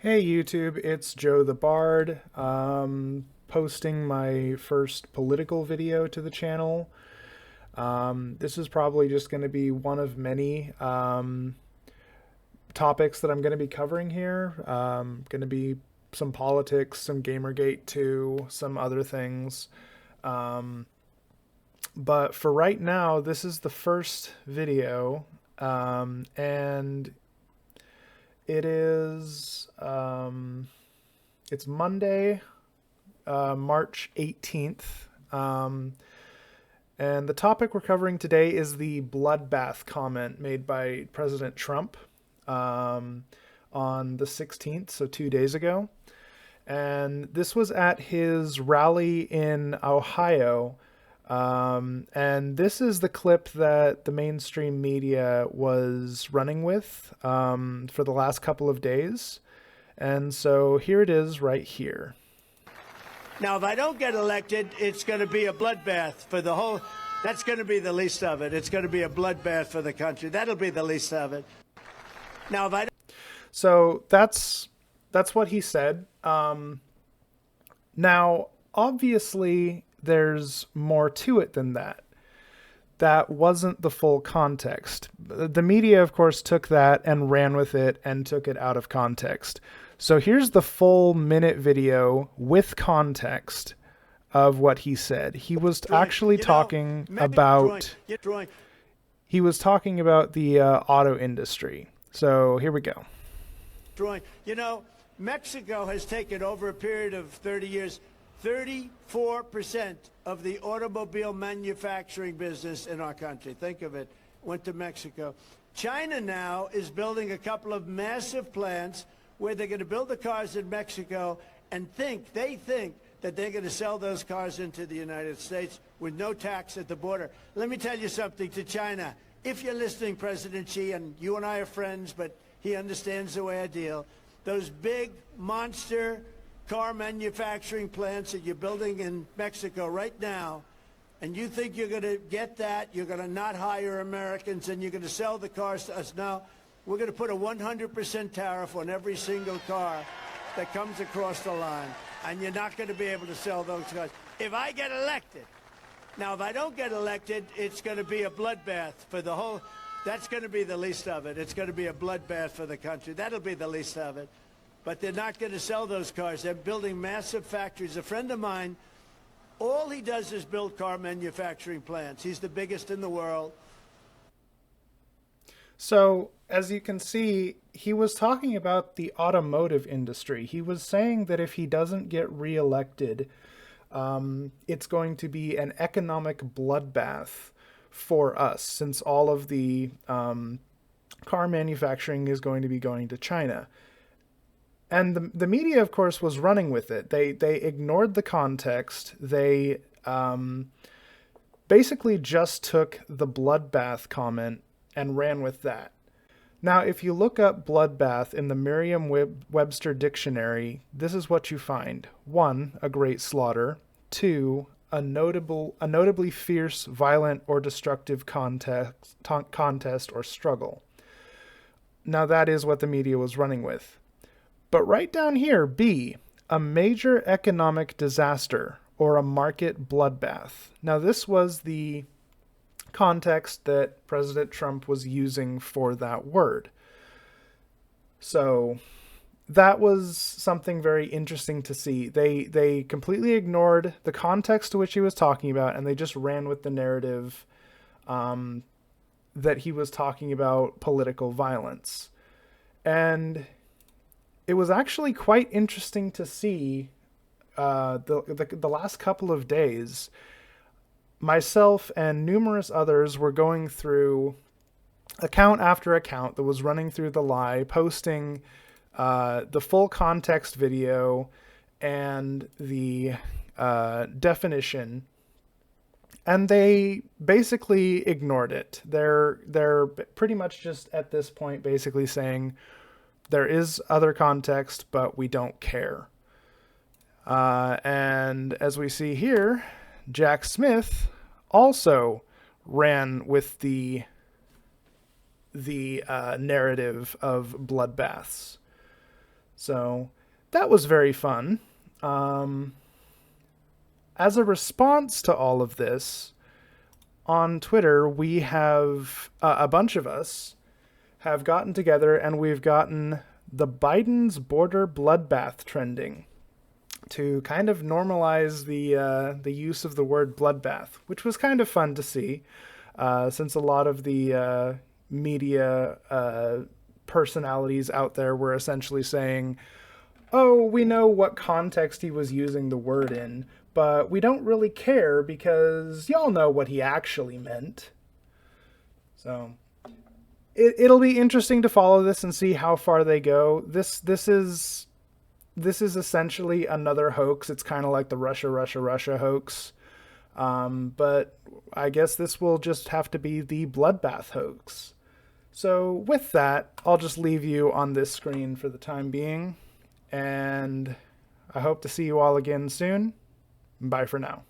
Hey YouTube, it's Joe the Bard, posting my first political video to the channel. This is probably just going to be one of many topics that I'm going to be covering here. Going to be some politics, some Gamergate 2, some other things. Um, but for right now, this is the first video, and it is it's Monday, March 18th. And the topic we're covering today is the bloodbath comment made by President Trump on the 16th, so 2 days ago. And this was at his rally in Ohio. And this is the clip that the mainstream media was running with for the last couple of days. And so here it is right here. Now, if I don't get elected, it's going to be a bloodbath for the whole. That's going to be the least of it. It's going to be a bloodbath for the country. That'll be the least of it. Now, if I. So that's what he said. Now, obviously, there's more to it than that. That wasn't the full context. The media, of course, took that and ran with it and took it out of context. So here's the full minute video with context of what he said. He was actually talking about the auto industry. So here we go. You know, Mexico has taken over a period of 30 years 34% of the automobile manufacturing business in our country. Think of it, went to Mexico. China now is building a couple of massive plants where they're going to build the cars in Mexico and they think that they're going to sell those cars into the United States with no tax at the border. Let me tell you something to China. If you're listening, President Xi, and you and I are friends, but he understands the way I deal, those big monster car manufacturing plants that you're building in Mexico right now, and you think you're going to get that, you're going to not hire Americans, and you're going to sell the cars to us. Now, we're going to put a 100% tariff on every single car that comes across the line, and you're not going to be able to sell those cars. If I get elected, now if I don't get elected, it's going to be a bloodbath for the whole, that's going to be the least of it. It's going to be a bloodbath for the country. That'll be the least of it. But they're not going to sell those cars. They're building massive factories. A friend of mine, all he does is build car manufacturing plants. He's the biggest in the world. So, as you can see, he was talking about the automotive industry. He was saying that if he doesn't get reelected, it's going to be an economic bloodbath for us, since all of the car manufacturing is going to be going to China. And the media, of course, was running with it. They ignored the context. They basically just took the bloodbath comment and ran with that. Now, if you look up bloodbath in the Merriam-Webster dictionary, this is what you find. 1, a great slaughter. 2, a notably fierce, violent, or destructive contest or struggle. Now, that is what the media was running with. But right down here, B, a major economic disaster or a market bloodbath. Now, this was the context that President Trump was using for that word. So that was something very interesting to see. They completely ignored the context to which he was talking about, and they just ran with the narrative that he was talking about political violence. And it was actually quite interesting to see the last couple of days. Myself and numerous others were going through account after account that was running through the lie, posting the full context video and the definition, and they basically ignored it. They're pretty much just at this point basically saying there is other context, but we don't care. And as we see here, Jack Smith also ran with the narrative of bloodbaths. So that was very fun. Um, as a response to all of this, on Twitter, we have a bunch of us have gotten together and we've gotten the Biden's border bloodbath trending to kind of normalize the use of the word bloodbath, which was kind of fun to see, since a lot of the media personalities out there were essentially saying, "Oh, we know what context he was using the word in, but we don't really care because y'all know what he actually meant." So it'll be interesting to follow this and see how far they go. This is essentially another hoax. It's kind of like the Russia hoax. But I guess this will just have to be the Bloodbath hoax. So with that, I'll just leave you on this screen for the time being. And I hope to see you all again soon. Bye for now.